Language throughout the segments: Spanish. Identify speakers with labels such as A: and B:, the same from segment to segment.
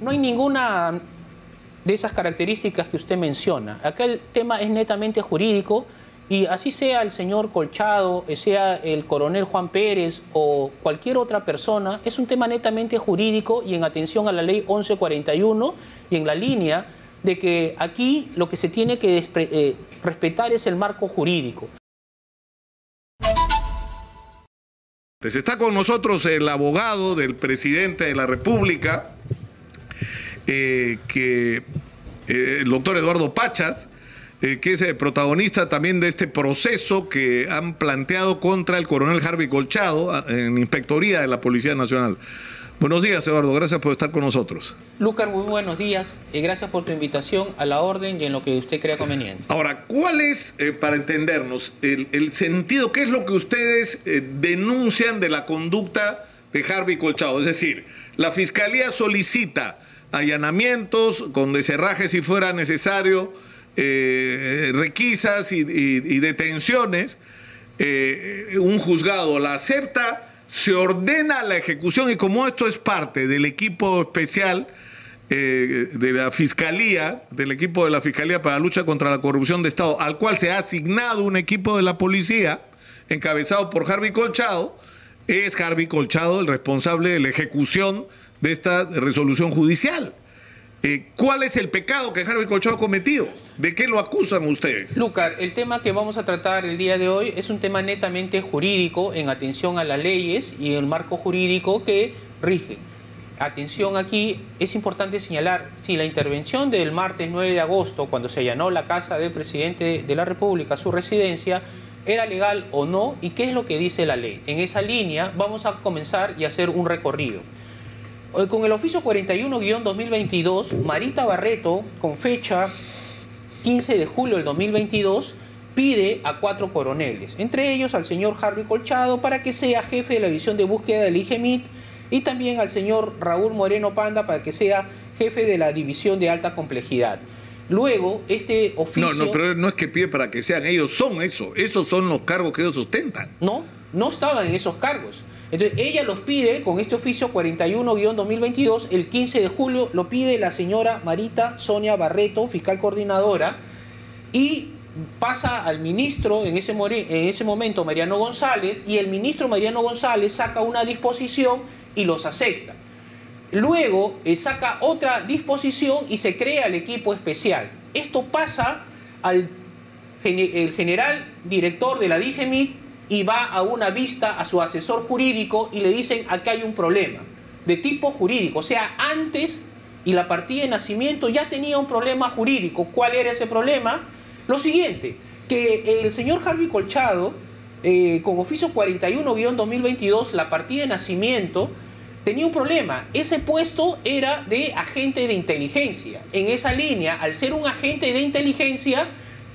A: no hay ninguna de esas características que usted menciona. Acá el tema es netamente jurídico y así sea el señor Colchado, sea el coronel Juan Pérez o cualquier otra persona, es un tema netamente jurídico y en atención a la ley 1141 y en la línea de que aquí lo que se tiene que respetar es el marco jurídico.
B: Está con nosotros el abogado del presidente de la República, el doctor Eduardo Pachas, que es protagonista también de este proceso que han planteado contra el coronel Harvey Colchado en inspectoría de la Policía Nacional. Buenos días, Eduardo, gracias por estar con nosotros.
A: Lucas, muy buenos días y gracias por tu invitación, a la orden y en lo que usted crea conveniente.
B: Ahora, ¿cuál es, para entendernos, el sentido, qué es lo que ustedes denuncian de la conducta de Harvey Colchado? Es decir, la Fiscalía solicita allanamientos con desherraje si fuera necesario, requisas y detenciones, un juzgado la acepta, se ordena la ejecución y como esto es parte del equipo especial de la Fiscalía, del equipo de la Fiscalía para la lucha contra la corrupción de Estado, al cual se ha asignado un equipo de la policía encabezado por Harvey Colchado, es Harvey Colchado el responsable de la ejecución de esta resolución judicial. ¿Cuál es el pecado que Harvey Colchado ha cometido? ¿De qué lo acusan ustedes?
A: Lucas, el tema que vamos a tratar el día de hoy es un tema netamente jurídico en atención a las leyes y el marco jurídico que rige. Atención aquí, es importante señalar, si la intervención del martes 9 de agosto, cuando se allanó la casa del presidente de la República, su residencia, era legal o no y qué es lo que dice la ley. En esa línea vamos a comenzar y hacer un recorrido. Con el oficio 41-2022, Marita Barreto, con fecha 15 de julio del 2022, pide a 4 coroneles, entre ellos al señor Harvey Colchado, para que sea jefe de la división de búsqueda del IGEMIT, y también al señor Raúl Moreno Panda para que sea jefe de la división de alta complejidad. Luego, este oficio...
B: No, pero no es que pide para que sean ellos, son eso. Esos son los cargos que ellos sustentan.
A: No estaban en esos cargos. Entonces, ella los pide con este oficio 41-2022, el 15 de julio lo pide la señora Marita Sonia Barreto, fiscal coordinadora, y pasa al ministro en ese momento, Mariano González, y el ministro Mariano González saca una disposición y los acepta. Luego saca otra disposición y se crea el equipo especial. Esto pasa al el general director de la DIGEMIT y va a una vista a su asesor jurídico y le dicen: acá hay un problema de tipo jurídico. O sea, antes y la partida de nacimiento ya tenía un problema jurídico. ¿Cuál era ese problema? Lo siguiente, que el señor Harvey Colchado, con oficio 41-2022, la partida de nacimiento, tenía un problema. Ese puesto era de agente de inteligencia. En esa línea, al ser un agente de inteligencia,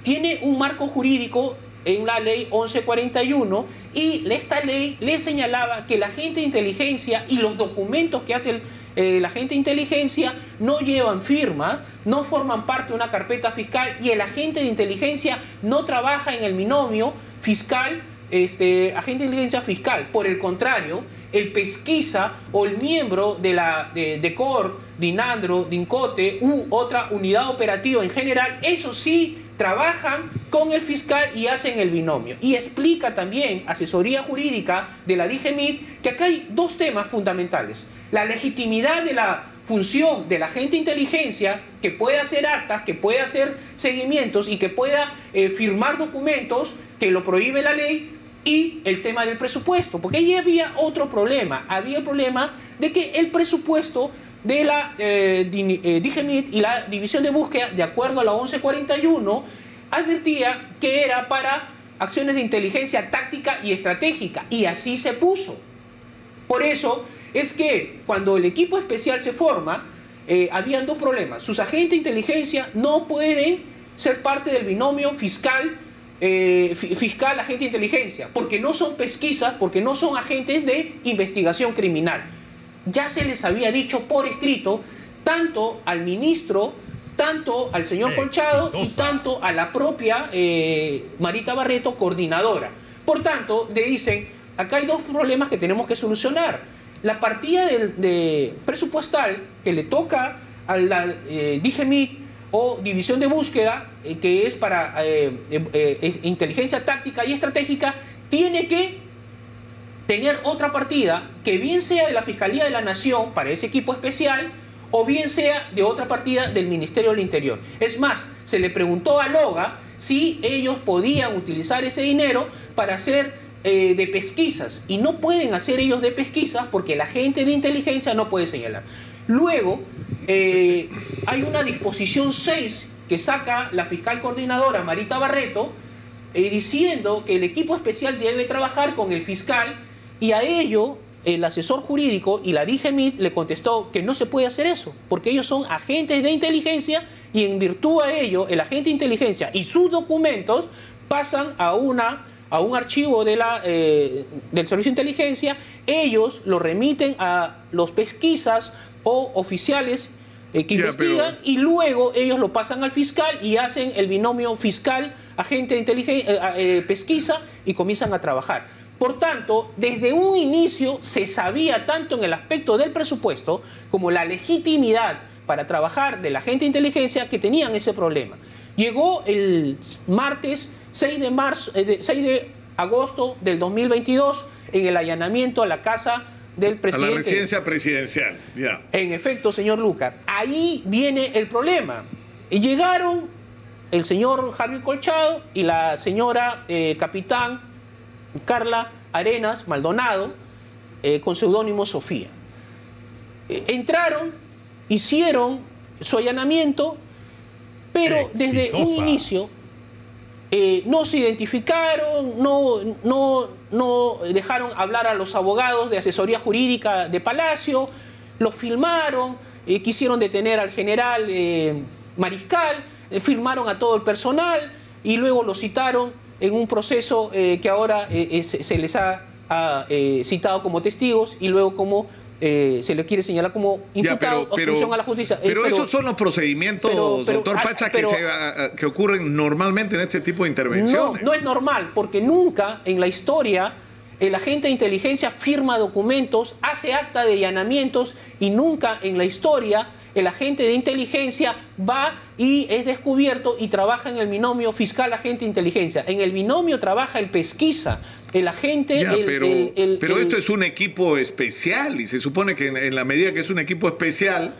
A: tiene un marco jurídico en la ley 1141 y esta ley le señalaba que el agente de inteligencia y los documentos que hace el agente de inteligencia no llevan firma, no forman parte de una carpeta fiscal y el agente de inteligencia no trabaja en el binomio fiscal, agente de inteligencia fiscal. Por el contrario, el pesquisa o el miembro de la DECOR, DINANDRO, DINCOTE u otra unidad operativa en general, eso sí trabajan con el fiscal y hacen el binomio. Y explica también asesoría jurídica de la DIGEMIT que acá hay dos temas fundamentales: la legitimidad de la función del agente de inteligencia, que puede hacer actas, que puede hacer seguimientos y que pueda firmar documentos que lo prohíbe la ley, y el tema del presupuesto, porque ahí había otro problema. Había el problema de que el presupuesto de la DIGEMIT y la división de búsqueda, de acuerdo a la 1141, advertía que era para acciones de inteligencia táctica y estratégica, y así se puso. Por eso es que cuando el equipo especial se forma, habían dos problemas. Sus agentes de inteligencia no pueden ser parte del binomio fiscal, agente de inteligencia, porque no son pesquisas, porque no son agentes de investigación criminal. Ya se les había dicho por escrito, tanto al ministro, tanto al señor Colchado y tanto a la propia Marita Barreto, coordinadora. Por tanto, le dicen: acá hay dos problemas que tenemos que solucionar. la partida presupuestal que le toca a la DGMIT o División de Búsqueda, que es para inteligencia táctica y estratégica, tiene que tener otra partida que bien sea de la Fiscalía de la Nación para ese equipo especial o bien sea de otra partida del Ministerio del Interior. Es más, se le preguntó a Loga si ellos podían utilizar ese dinero para hacer de pesquisas, y no pueden hacer ellos de pesquisas porque la gente de inteligencia no puede señalar. Luego, hay una disposición 6 que saca la fiscal coordinadora Marita Barreto, diciendo que el equipo especial debe trabajar con el fiscal, y a ello el asesor jurídico y la DGMIT le contestó que no se puede hacer eso, porque ellos son agentes de inteligencia y en virtud a ello el agente de inteligencia y sus documentos pasan a un archivo del Servicio de Inteligencia, ellos lo remiten a los pesquisas o oficiales que investigan, y luego ellos lo pasan al fiscal y hacen el binomio fiscal-agente de inteligencia, pesquisa, y comienzan a trabajar. Por tanto, desde un inicio se sabía tanto en el aspecto del presupuesto como la legitimidad para trabajar de la agente de inteligencia que tenían ese problema. Llegó el martes 6 de agosto del 2022 en el allanamiento a la casa del presidente.
B: A la residencia presidencial, ya.
A: En efecto, señor Lucar, ahí viene el problema. Llegaron el señor Harvey Colchado y la señora capitán Carla Arenas Maldonado, con seudónimo Sofía. Entraron, hicieron su allanamiento, pero desde un inicio no se identificaron, no dejaron hablar a los abogados de asesoría jurídica de Palacio, los filmaron, quisieron detener al general Mariscal, filmaron a todo el personal y luego lo citaron en un proceso que ahora se les ha citado como testigos y luego como se les quiere señalar como imputado, obstrucción a la justicia.
B: Pero esos son los procedimientos, doctor Pacha, que ocurren normalmente en este tipo de intervenciones.
A: No es normal, porque nunca en la historia el agente de inteligencia firma documentos, hace acta de allanamientos, y nunca en la historia el agente de inteligencia va y es descubierto y trabaja en el binomio fiscal-agente de inteligencia. En el binomio trabaja el pesquisa, el agente...
B: Ya, pero esto es un equipo especial, y se supone que en la medida que es un equipo especial,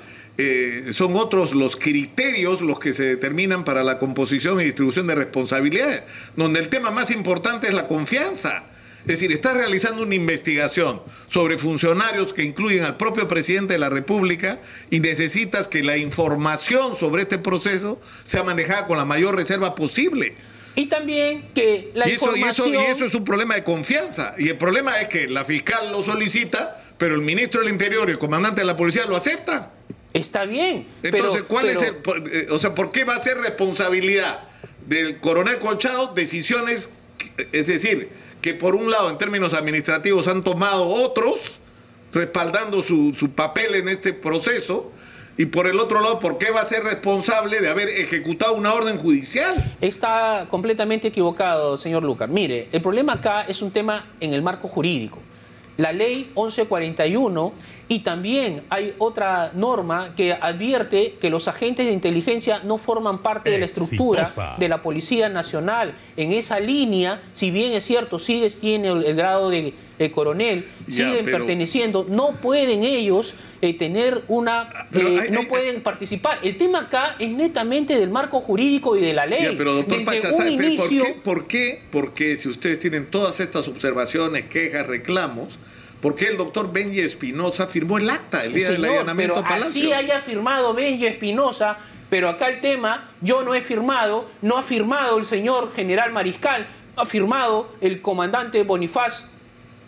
B: son otros los criterios los que se determinan para la composición y distribución de responsabilidades, donde el tema más importante es la confianza. Es decir, estás realizando una investigación sobre funcionarios que incluyen al propio presidente de la República y necesitas que la información sobre este proceso sea manejada con la mayor reserva posible.
A: Y también que la información...
B: Y eso es un problema de confianza. Y el problema es que la fiscal lo solicita, pero el ministro del Interior y el comandante de la policía lo aceptan.
A: Está bien.
B: Entonces, ¿por qué va a ser responsabilidad del coronel Colchado decisiones, es decir, que por un lado en términos administrativos han tomado otros, respaldando su papel en este proceso, y por el otro lado, ¿por qué va a ser responsable de haber ejecutado una orden judicial?
A: Está completamente equivocado, señor Lucar. Mire, el problema acá es un tema en el marco jurídico. La ley 1141, y también hay otra norma que advierte que los agentes de inteligencia no forman parte de la estructura de la Policía Nacional. En esa línea, si bien es cierto, tiene el grado de coronel, siguen perteneciendo, no pueden ellos tener una... no pueden participar. El tema acá es netamente del marco jurídico y de la ley.
B: Ya, pero doctor Pacha, ¿por qué si ustedes tienen todas estas observaciones, quejas, reclamos, ¿por qué el doctor Benji Espinosa firmó el acta el día del allanamiento a Palacio?
A: Así haya firmado Benji Espinosa, pero acá el tema, yo no he firmado, no ha firmado el señor general Mariscal, no ha firmado el comandante Bonifaz,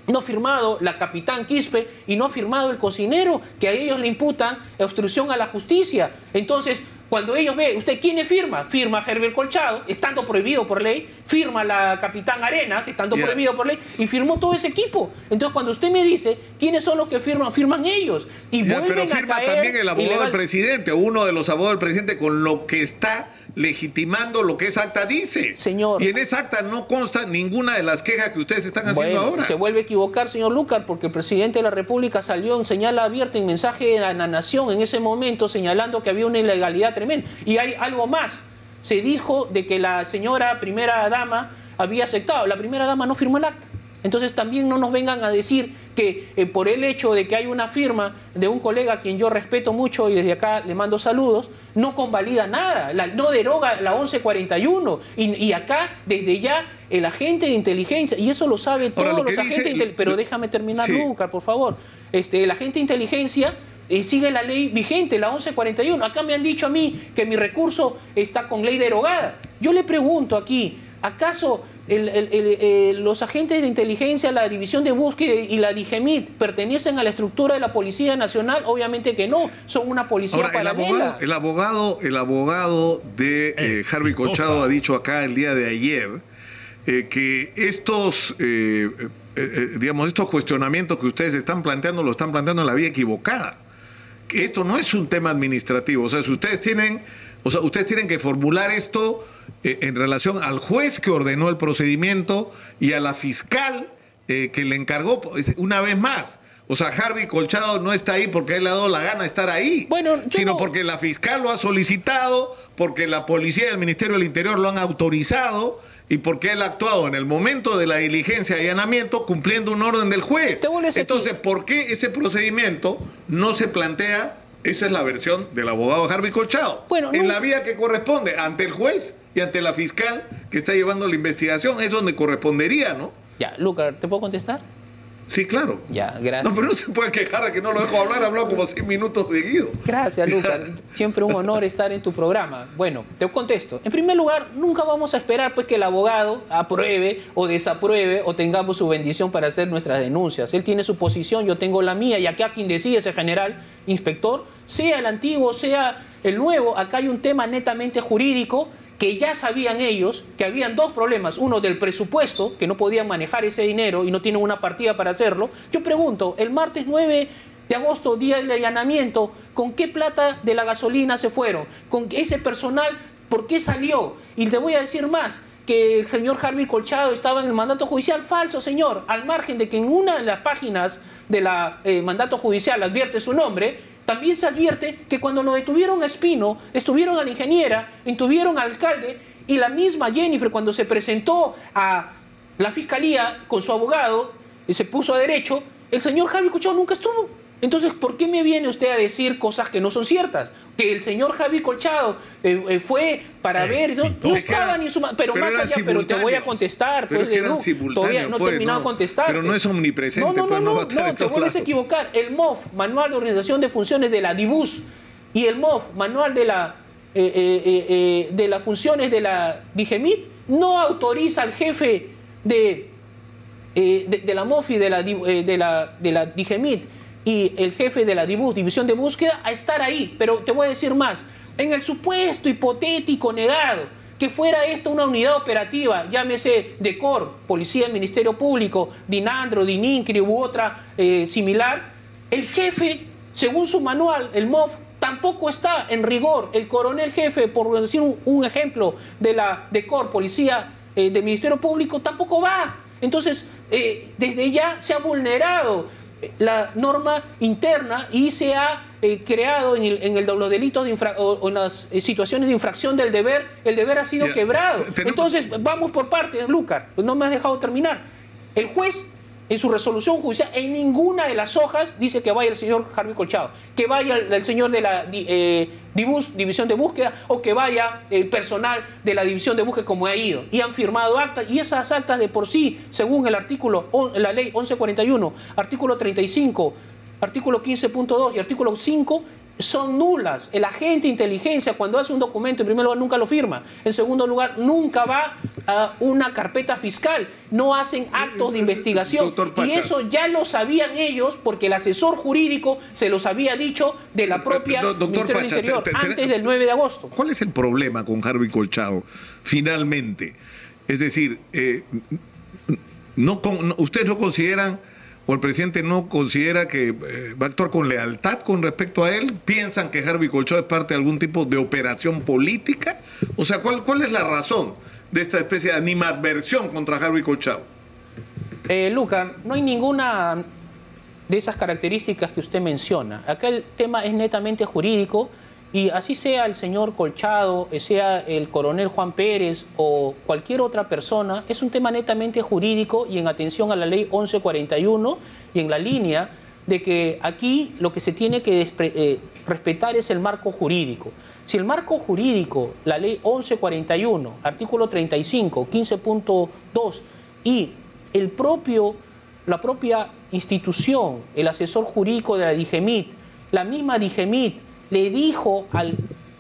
A: no ha firmado la capitán Quispe y no ha firmado el cocinero, que a ellos le imputan obstrucción a la justicia. Entonces, Cuando ellos ven, ¿usted quién firma? Firma Herbert Colchado, estando prohibido por ley, firma la Capitán Arenas, estando prohibido por ley, y firmó todo ese equipo. Entonces, cuando usted me dice quiénes son los que firman, firman ellos. Y vuelven
B: pero firma
A: a caer
B: también el abogado del presidente, uno de los abogados del presidente, con lo que está legitimando lo que esa acta dice.
A: Señor.
B: Y en esa acta no consta ninguna de las quejas que ustedes están haciendo ahora.
A: Se vuelve a equivocar, señor Lucar, porque el presidente de la República salió en señal abierta, en mensaje a la nación en ese momento, señalando que había una ilegalidad tremenda. Y hay algo más. Se dijo de que la señora primera dama había aceptado. La primera dama no firmó el acta. Entonces también no nos vengan a decir que por el hecho de que hay una firma de un colega a quien yo respeto mucho y desde acá le mando saludos, no convalida nada, no deroga la 1141. Y acá, desde ya, el agente de inteligencia, y eso lo sabe todos los agentes de inteligencia, pero déjame terminar, sí. Lucas, por favor. El agente de inteligencia sigue la ley vigente, la 1141. Acá me han dicho a mí que mi recurso está con ley derogada. Yo le pregunto aquí, ¿acaso los agentes de inteligencia, la división de búsqueda y la DIGEMIT pertenecen a la estructura de la Policía Nacional? Obviamente que no, son una policía paralela.
B: El abogado de Harvey Colchado ha dicho acá el día de ayer que estos cuestionamientos que ustedes están planteando lo están planteando en la vía equivocada. Que esto no es un tema administrativo. O sea, si ustedes tienen que formular esto en relación al juez que ordenó el procedimiento y a la fiscal que le encargó, una vez más. O sea, Harvey Colchado no está ahí porque a él le ha dado la gana estar ahí, sino porque la fiscal lo ha solicitado, porque la policía y el Ministerio del Interior lo han autorizado y porque él ha actuado en el momento de la diligencia de allanamiento cumpliendo un orden del juez. Entonces, ¿por qué ese procedimiento no se plantea? Esa es la versión del abogado Harvey Colchado. En la vía que corresponde, ante el juez y ante la fiscal que está llevando la investigación, es donde correspondería, ¿no?
A: Ya, Lucas, ¿te puedo contestar?
B: Sí, claro.
A: Ya, gracias.
B: No, pero no se puede quejar de que no lo dejo hablar, ha hablado como 6 minutos seguidos.
A: Gracias, Lucas. Siempre un honor estar en tu programa. Bueno, te contesto. En primer lugar, nunca vamos a esperar pues que el abogado apruebe o desapruebe o tengamos su bendición para hacer nuestras denuncias. Él tiene su posición, yo tengo la mía, y acá quien decide es el general inspector, sea el antiguo, sea el nuevo. Acá hay un tema netamente jurídico que ya sabían ellos que habían dos problemas. Uno, del presupuesto, que no podían manejar ese dinero y no tienen una partida para hacerlo. Yo pregunto, el martes 9 de agosto, día del allanamiento, ¿con qué plata de la gasolina se fueron? ¿Con ese personal por qué salió? Y te voy a decir más, que el señor Harvey Colchado estaba en el mandato judicial. Falso, señor. Al margen de que en una de las páginas del mandato judicial advierte su nombre, también se advierte que cuando lo detuvieron a Espino, estuvieron a la ingeniera, estuvieron al alcalde, y la misma Jennifer, cuando se presentó a la fiscalía con su abogado y se puso a derecho, el señor Harvey Colchado nunca estuvo. Entonces, ¿por qué me viene usted a decir cosas que no son ciertas? Que el señor Harvey Colchado fue para ver, no estaba ni en su... Pero más allá, pero te voy a contestar.
B: Pero
A: pues, todavía no he terminado de contestar.
B: Pero no es omnipresente.
A: No, te vuelves a equivocar. El MOF, Manual de Organización de Funciones de la DIBUS, y el MOF, Manual de las Funciones de la DIGEMIT, no autoriza al jefe de la MOF y de la DIGEMIT y el jefe de la DIBUS, División de Búsqueda, a estar ahí. Pero te voy a decir más. En el supuesto hipotético negado que fuera esta una unidad operativa, llámese DECOR, Policía del Ministerio Público, DINANDRO, DININCRI u otra similar, el jefe, según su manual, el MOF, tampoco está en rigor. El coronel jefe, por decir un ejemplo, de la DECOR, Policía del Ministerio Público, tampoco va. Entonces, desde ya se ha vulnerado la norma interna y se ha creado en los delitos o en las situaciones de infracción del deber, el deber ha sido quebrado. Entonces, vamos por partes, Lucas, no me has dejado terminar. El juez, en su resolución judicial, en ninguna de las hojas dice que vaya el señor Harvey Colchado, que vaya el señor de la DIBUS, División de Búsqueda, o que vaya el personal de la División de Búsqueda como ha ido. Y han firmado actas, y esas actas de por sí, según el artículo, la ley 1141, artículo 35, artículo 15.2 y artículo 5, son nulas. El agente de inteligencia, cuando hace un documento, en primer lugar nunca lo firma, en segundo lugar nunca va a una carpeta fiscal, no hacen actos de investigación, y eso ya lo sabían ellos porque el asesor jurídico se los había dicho de la propia Ministerio del Interior antes del 9 de agosto.
B: ¿Cuál es el problema con Harvey Colchado finalmente? Es decir, ustedes no consideran, o el presidente no considera que va a actuar con lealtad con respecto a él. ¿Piensan que Harvey Colchado es parte de algún tipo de operación política? O sea, ¿cuál es la razón de esta especie de animadversión contra Harvey Colchado?
A: Luca, no hay ninguna de esas características que usted menciona. Acá el tema es netamente jurídico, y así sea el señor Colchado, sea el coronel Juan Pérez o cualquier otra persona, es un tema netamente jurídico y en atención a la ley 1141 y en la línea de que aquí lo que se tiene que respetar es el marco jurídico. Si el marco jurídico, la ley 1141, artículo 35, 15.2 y la propia institución, el asesor jurídico de la DIGEMIT, la misma DIGEMIT, le dijo al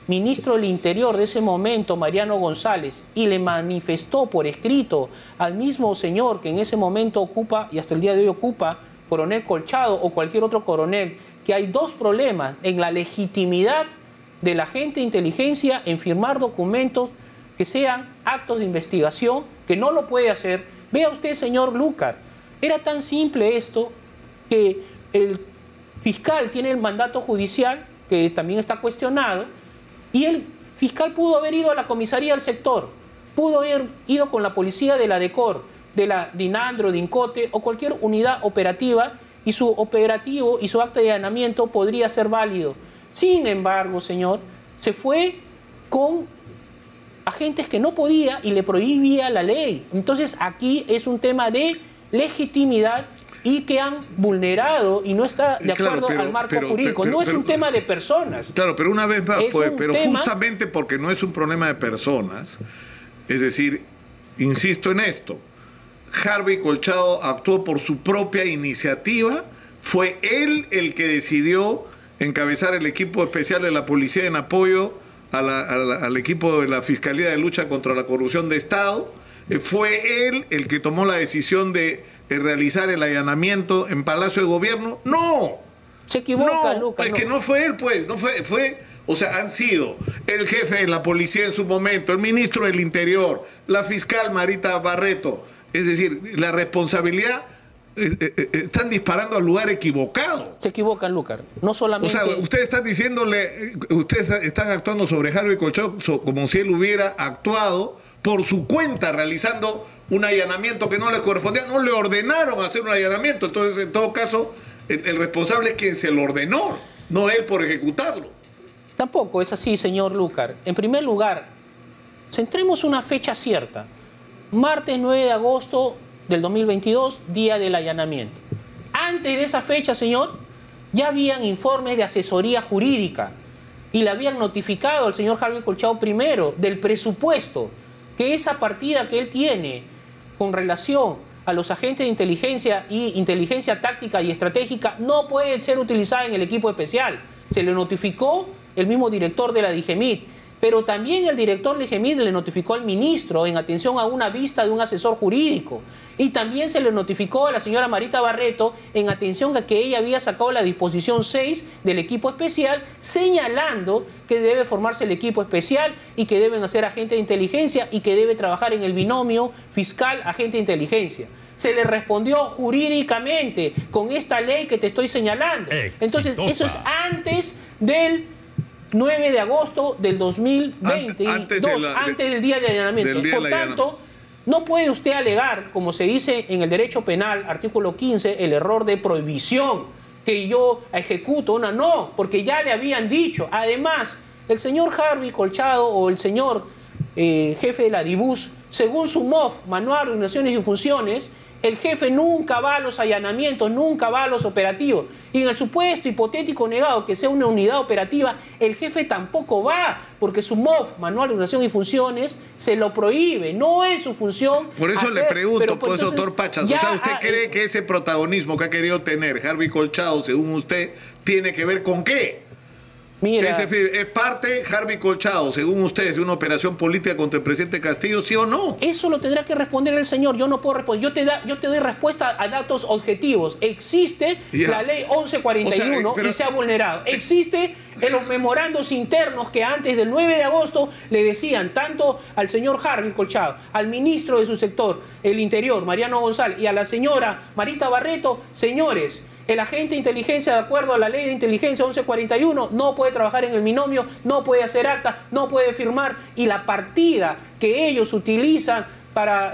A: ministro del Interior de ese momento, Mariano González, y le manifestó por escrito al mismo señor que en ese momento ocupa, y hasta el día de hoy ocupa, coronel Colchado o cualquier otro coronel, que hay dos problemas en la legitimidad del agente de inteligencia en firmar documentos que sean actos de investigación, que no lo puede hacer. Vea usted, señor Lucar, era tan simple esto que el fiscal tiene el mandato judicial, que también está cuestionado, y el fiscal pudo haber ido a la comisaría del sector, pudo haber ido con la policía de la DECOR, de la DINANDRO, DINCOTE o cualquier unidad operativa, y su operativo y su acta de allanamiento podría ser válido. Sin embargo, señor, se fue con agentes que no podía y le prohibía la ley. Entonces aquí es un tema de legitimidad y que han vulnerado y no está de acuerdo al marco jurídico. No es un tema de personas.
B: Claro, pero una vez más, pero justamente porque no es un problema de personas, es decir, insisto en esto, Harvey Colchado actuó por su propia iniciativa, fue él el que decidió encabezar el equipo especial de la policía en apoyo al equipo de la Fiscalía de Lucha contra la Corrupción de Estado, fue él el que tomó la decisión de realizar el allanamiento en Palacio de Gobierno. ¡No!
A: Se equivoca,
B: no,
A: Lucas.
B: Es que no fue él, pues. No fue. O sea, han sido el jefe de la policía en su momento, el ministro del Interior, la fiscal Marita Barreto. Es decir, la responsabilidad están disparando al lugar equivocado.
A: Se equivocan, Lucas. No solamente...
B: O sea, ustedes están diciéndole, ustedes están actuando sobre Harvey Colchado como si él hubiera actuado por su cuenta, realizando un allanamiento que no le correspondía. No le ordenaron hacer un allanamiento. Entonces, en todo caso, el responsable es quien se lo ordenó, no él por ejecutarlo.
A: Tampoco es así, señor Lucar. En primer lugar, centremos una fecha cierta. Martes 9 de agosto del 2022, día del allanamiento. Antes de esa fecha, señor, ya habían informes de asesoría jurídica y le habían notificado al señor Harvey Colchado primero del presupuesto, que esa partida que él tiene con relación a los agentes de inteligencia y inteligencia táctica y estratégica no puede ser utilizada en el equipo especial. Se le notificó el mismo director de la DIGEMIT, pero también el director de la DIGEMIT le notificó al ministro en atención a una vista de un asesor jurídico. Y también se le notificó a la señora Marita Barreto en atención a que ella había sacado la disposición 6 del equipo especial, señalando que debe formarse el equipo especial y que deben hacer agentes de inteligencia y que debe trabajar en el binomio fiscal-agente de inteligencia. Se le respondió jurídicamente con esta ley que te estoy señalando. Exitosa. Entonces, eso es antes del 9 de agosto del 2020, antes del día de allanamiento. Por tanto, no puede usted alegar, como se dice en el derecho penal, artículo 15, el error de prohibición, que yo ejecuto no, porque ya le habían dicho. Además, el señor Harvey Colchado o el señor jefe de la DIBUS, según su MOF, Manual de Organizaciones y Funciones, el jefe nunca va a los allanamientos, nunca va a los operativos. Y en el supuesto hipotético negado que sea una unidad operativa, el jefe tampoco va, porque su MOF, Manual de Organización y Funciones, se lo prohíbe. No es su función.
B: Por eso le pregunto, pues, doctor Pachas, o sea, ¿usted cree que ese protagonismo que ha querido tener Harvey Colchado, según usted, tiene que ver con qué? Mira, es parte, Harvey Colchado, según ustedes, de una operación política contra el presidente Castillo, ¿sí o no?
A: Eso lo tendrá que responder el señor. Yo no puedo responder. Yo te doy respuesta a datos objetivos. Existe la ley 1141 y se ha vulnerado. Existe en los memorandos internos que antes del 9 de agosto le decían tanto al señor Harvey Colchado, al ministro de su sector, el Interior, Mariano González, y a la señora Marita Barreto, señores, el agente de inteligencia, de acuerdo a la ley de inteligencia 1141, no puede trabajar en el binomio, no puede hacer acta, no puede firmar, y la partida que ellos utilizan para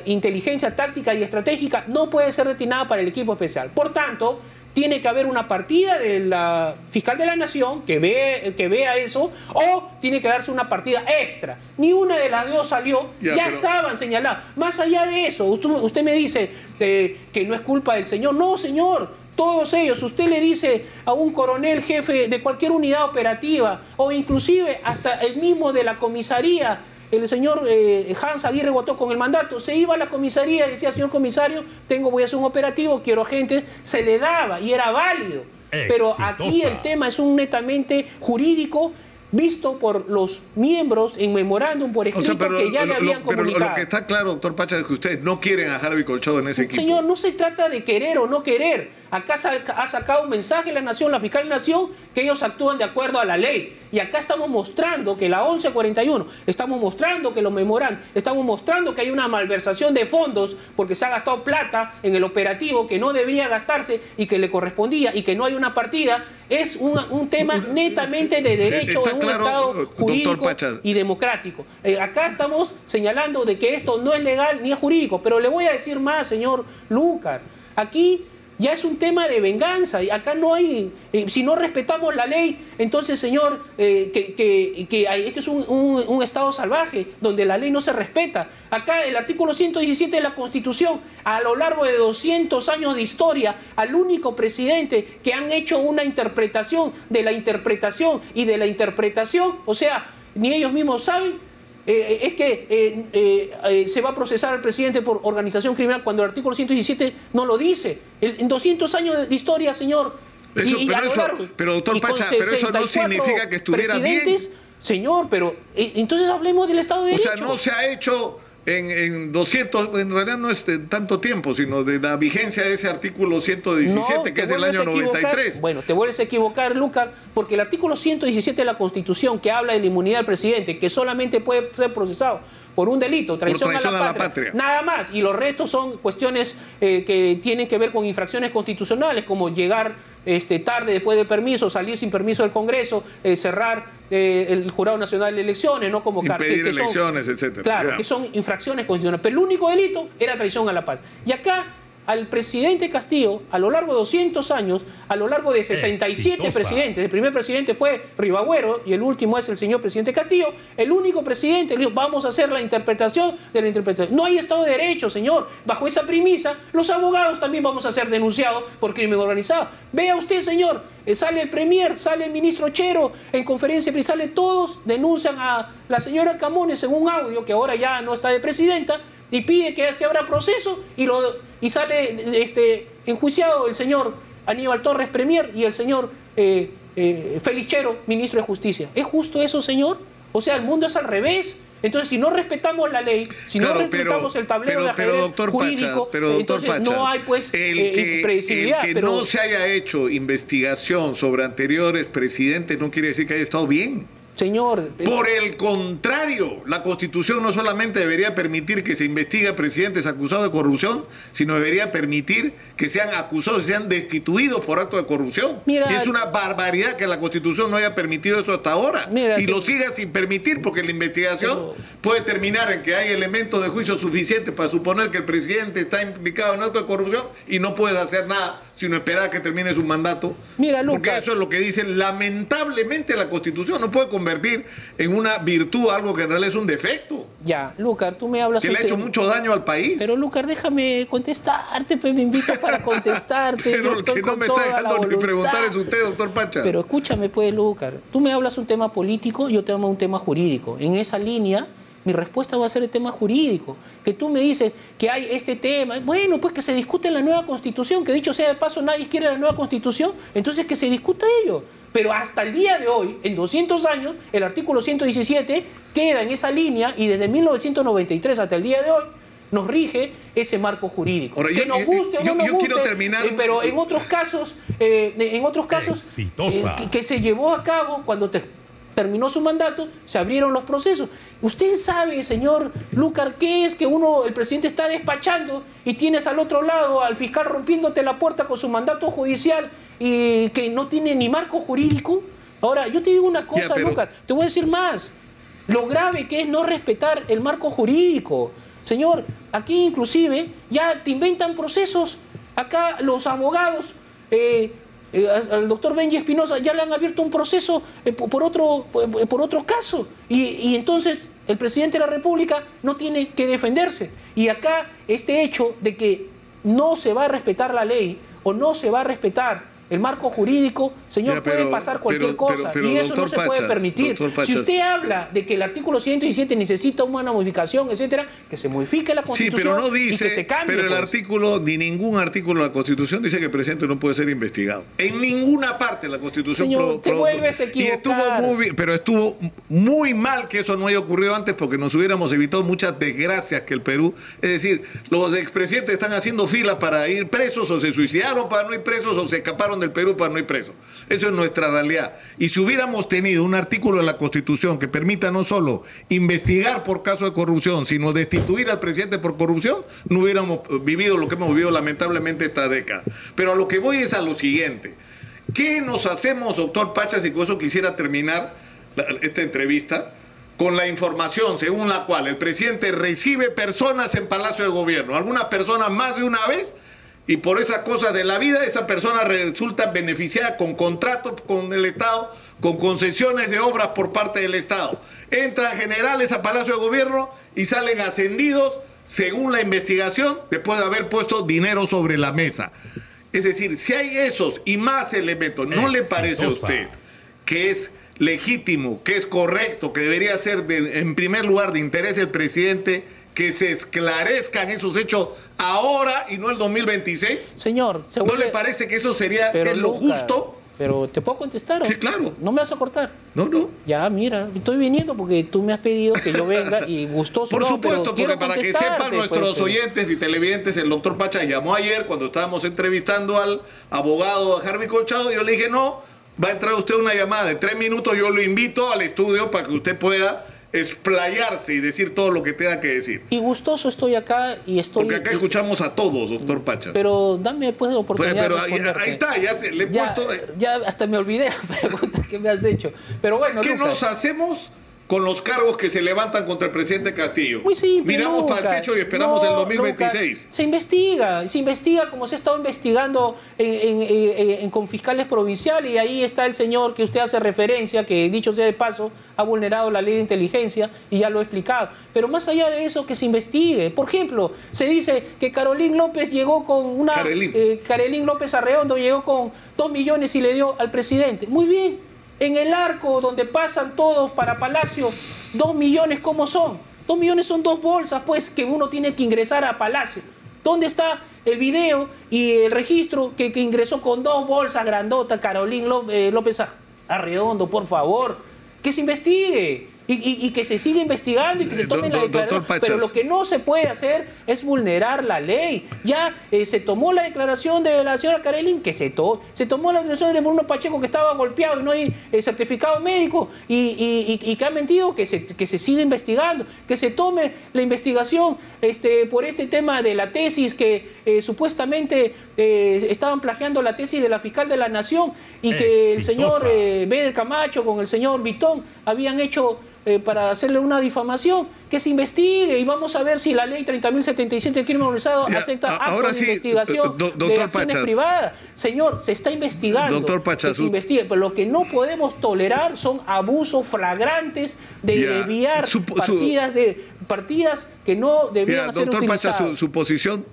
A: inteligencia táctica y estratégica no puede ser destinada para el equipo especial. Por tanto, tiene que haber una partida de la fiscal de la Nación que vea eso, o tiene que darse una partida extra. Ni una de las dos salió, ya estaban señaladas. Más allá de eso, usted me dice que no es culpa del señor. No, señor. Todos ellos, usted le dice a un coronel jefe de cualquier unidad operativa, o inclusive hasta el mismo de la comisaría, el señor Hans Aguirre votó con el mandato, se iba a la comisaría y decía, señor comisario, voy a hacer un operativo, quiero agentes, se le daba y era válido. Pero aquí el tema es un netamente jurídico, visto por los miembros en memorándum por escrito, que ya le habían comunicado.
B: Pero lo que está claro, doctor Pacha, es que ustedes no quieren a Harvey Colchado en ese equipo.
A: Señor, no se trata de querer o no querer. Acá ha sacado un mensaje la Nación, la fiscal de la Nación, que ellos actúan de acuerdo a la ley. Y acá estamos mostrando que la 1141, estamos mostrando que los memorandos, estamos mostrando que hay una malversación de fondos porque se ha gastado plata en el operativo que no debería gastarse y que le correspondía, y que no hay una partida. Es un tema netamente de derecho en un Estado jurídico y democrático. Acá estamos señalando de que esto no es legal ni es jurídico. Pero le voy a decir más, señor Lucar. Aquí ya es un tema de venganza. Acá no hay... si no respetamos la ley, entonces, señor, este es un Estado salvaje, donde la ley no se respeta. Acá el artículo 117 de la Constitución, a lo largo de 200 años de historia, al único presidente que han hecho una interpretación de la interpretación y de la interpretación, o sea, ni ellos mismos saben, es que se va a procesar al presidente por organización criminal cuando el artículo 117 no lo dice. En 200 años de historia, señor.
B: Pero doctor Pacha, pero eso no significa que estuviera bien.
A: Señor, pero entonces hablemos del Estado de Derecho.
B: O sea, no se ha hecho en 200, en realidad no es de tanto tiempo, sino de la vigencia de ese artículo 117, que es del año 93.
A: Bueno, te vuelves a equivocar, Lucas, porque el artículo 117 de la Constitución, que habla de la inmunidad del presidente, que solamente puede ser procesado por un delito, traición a la patria, nada más, y los restos son cuestiones que tienen que ver con infracciones constitucionales, como llegar tarde después de permiso, salir sin permiso del Congreso, cerrar el Jurado Nacional de Elecciones, no convocar,
B: impedir elecciones, etcétera.
A: Claro, que son infracciones constitucionales, pero el único delito era traición a la patria. Y acá al presidente Castillo, a lo largo de 200 años, a lo largo de 67 presidentes, el primer presidente fue Ribagüero y el último es el señor presidente Castillo, el único presidente le dijo, vamos a hacer la interpretación de la interpretación. No hay Estado de Derecho, señor. Bajo esa premisa, los abogados también vamos a ser denunciados por crimen organizado. Vea usted, señor, sale el premier, sale el ministro Chero, en conferencia sale todos, denuncian a la señora Camones en un audio, que ahora ya no está de presidenta, y pide que se abra proceso y sale enjuiciado el señor Aníbal Torres, premier, y el señor Félix Chero, ministro de Justicia. ¿Es justo eso, señor? O sea, el mundo es al revés. Entonces, si no respetamos la ley, si no respetamos el tablero de ajedrez jurídico, entonces no hay predecibilidad.
B: El que no se haya hecho investigación sobre anteriores presidentes no quiere decir que haya estado bien.
A: Señor,
B: por el contrario, la Constitución no solamente debería permitir que se investigue a presidentes acusados de corrupción, sino debería permitir que sean acusados y sean destituidos por acto de corrupción. Y es una barbaridad que la Constitución no haya permitido eso hasta ahora. Y lo siga sin permitir, porque la investigación puede terminar en que hay elementos de juicio suficientes para suponer que el presidente está implicado en acto de corrupción y no puedes hacer nada sino esperar a que termine su mandato. Porque eso es lo que dice lamentablemente la Constitución. No puede convertir en una virtud algo que en realidad es un defecto.
A: Ya, Lucar, tú me hablas...
B: Que le ha hecho mucho daño al país.
A: Pero, Lucar, déjame contestarte, pues me invito para contestarte.
B: Pero el que no me está dejando ni preguntar es usted, doctor Pacha.
A: Pero escúchame, pues, Lucar. Tú me hablas un tema político, yo te hablo un tema jurídico. En esa línea, Mi respuesta va a ser el tema jurídico. Que tú me dices que hay este tema, bueno, pues que se discute en la nueva Constitución, que dicho sea de paso nadie quiere la nueva Constitución, entonces que se discuta ello. Pero hasta el día de hoy, en 200 años, el artículo 117 queda en esa línea y desde 1993 hasta el día de hoy nos rige ese marco jurídico.
B: Ahora,
A: que nos guste o no nos guste,
B: quiero terminar...
A: pero en otros casos, que se llevó a cabo cuando terminó su mandato, se abrieron los procesos. Usted sabe, señor Lucar, qué es que el presidente está despachando y tienes al otro lado al fiscal rompiéndote la puerta con su mandato judicial y que no tiene ni marco jurídico. Ahora, yo te digo una cosa, Lucar, te voy a decir más. Lo grave que es no respetar el marco jurídico. Señor, aquí inclusive ya te inventan procesos. Acá los abogados... al doctor Benji Espinosa ya le han abierto un proceso por otro caso y entonces el presidente de la República no tiene que defenderse. Y acá este hecho de que no se va a respetar la ley o no se va a respetar el marco jurídico, señor, puede pasar cualquier cosa y eso no se puede permitir. Si usted habla de que el artículo 117 necesita una modificación, etcétera, que se modifique la Constitución.
B: Sí, pero no dice,
A: y que se cambie,
B: pero el artículo, ni ningún artículo de la Constitución dice que el presidente no puede ser investigado. En ninguna parte de la Constitución.
A: Señor, te vuelves a equivocar.
B: Estuvo muy mal que eso no haya ocurrido antes porque nos hubiéramos evitado muchas desgracias que el Perú. Es decir, los expresidentes están haciendo fila para ir presos o se suicidaron para no ir presos o se escaparon del Perú para no ir presos. Eso es nuestra realidad. Y si hubiéramos tenido un artículo de la Constitución que permita no solo investigar por caso de corrupción, sino destituir al presidente por corrupción, no hubiéramos vivido lo que hemos vivido lamentablemente esta década. Pero a lo que voy es a lo siguiente. ¿Qué nos hacemos, doctor Pachas? Y con eso quisiera terminar esta entrevista, con la información según la cual el presidente recibe personas en Palacio de Gobierno, algunas personas más de una vez, y por esas cosas de la vida, esa persona resulta beneficiada con contratos con el Estado, con concesiones de obras por parte del Estado. Entran generales a Palacio de Gobierno y salen ascendidos según la investigación, después de haber puesto dinero sobre la mesa. Es decir, si hay esos y más elementos, ¿no le parece a usted que es legítimo, que es correcto, que debería ser en primer lugar de interés del presidente que se esclarezcan esos hechos ahora y no el 2026?
A: Señor,
B: ¿no le parece que eso sería que es lo justo?
A: Pero ¿te puedo contestar?
B: Sí, claro.
A: ¿No me vas a cortar?
B: No.
A: Ya, mira, estoy viniendo porque tú me has pedido que yo venga y gustoso.
B: Por supuesto, porque para que sepan nuestros
A: pues,
B: oyentes y televidentes, el doctor Pacha llamó ayer cuando estábamos entrevistando al abogado Harvey Colchado. Yo le dije, no, va a entrar usted una llamada de 3 minutos, yo lo invito al estudio para que usted pueda explayarse y decir todo lo que tenga que decir.
A: Y gustoso estoy acá y estoy...
B: Porque acá escuchamos a todos, doctor Pachas.
A: Pero dame pues la oportunidad
B: pero ahí está, le he puesto...
A: Ya hasta me olvidé la pregunta que me has hecho. Pero bueno,
B: ¿qué nos hacemos con los cargos que se levantan contra el presidente Castillo?
A: Muy simple,
B: miramos para el techo y esperamos el 2026.
A: Lucas, se investiga como se ha estado investigando con fiscales provinciales, y ahí está el señor que usted hace referencia, que dicho sea de paso, ha vulnerado la ley de inteligencia y ya lo he explicado. Pero más allá de eso, que se investigue. Por ejemplo, se dice que Carolín López llegó con una... Carolín López Arredondo llegó con 2 millones y le dio al presidente. Muy bien. En el arco donde pasan todos para Palacio, 2 millones, ¿cómo son? 2 millones son 2 bolsas, pues, que uno tiene que ingresar a Palacio. ¿Dónde está el video y el registro que ingresó con 2 bolsas grandotas Carolín López Arredondo? Por favor, que se investigue. Y que se siga investigando y que se tomen las declaraciones. Pero lo que no se puede hacer es vulnerar la ley. Ya se tomó la declaración de la señora Carolín, que se tomó la declaración de Bruno Pacheco, que estaba golpeado y no hay certificado médico, y que ha mentido, que se siga investigando, que se tome la investigación por este tema de la tesis que supuestamente estaban plagiando la tesis de la fiscal de la Nación, y que el señor Beder Camacho con el señor Vitón habían hecho para hacerle una difamación. Que se investigue y vamos a ver si la ley 30.077 de crimen organizado acepta actos de investigación de acciones privadas. Señor, se está investigando.
B: Doctor Pachas,
A: que se investigue, pero lo que no podemos tolerar son abusos flagrantes de desviar partidas que no debían ser
B: doctor
A: utilizadas.
B: Pachas, su posición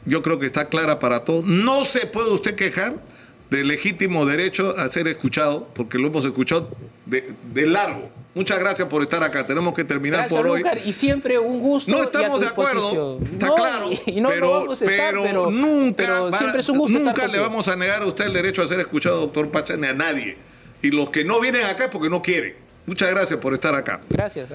B: yo creo que está clara para todos. No se puede usted quejar del legítimo derecho a ser escuchado, porque lo hemos escuchado de largo. Muchas gracias por estar acá. Tenemos que terminar
A: Gracias,
B: por hoy.
A: Lucar, y siempre un gusto.
B: No estamos de acuerdo, está
A: no,
B: claro,
A: y no vamos a estar, pero
B: nunca,
A: siempre es un gusto
B: nunca
A: estar
B: le
A: contigo.
B: vamos a negar a usted el derecho a ser escuchado, doctor Pacha, ni a nadie. Y los que no vienen acá es porque no quieren. Muchas gracias por estar acá.
A: Gracias.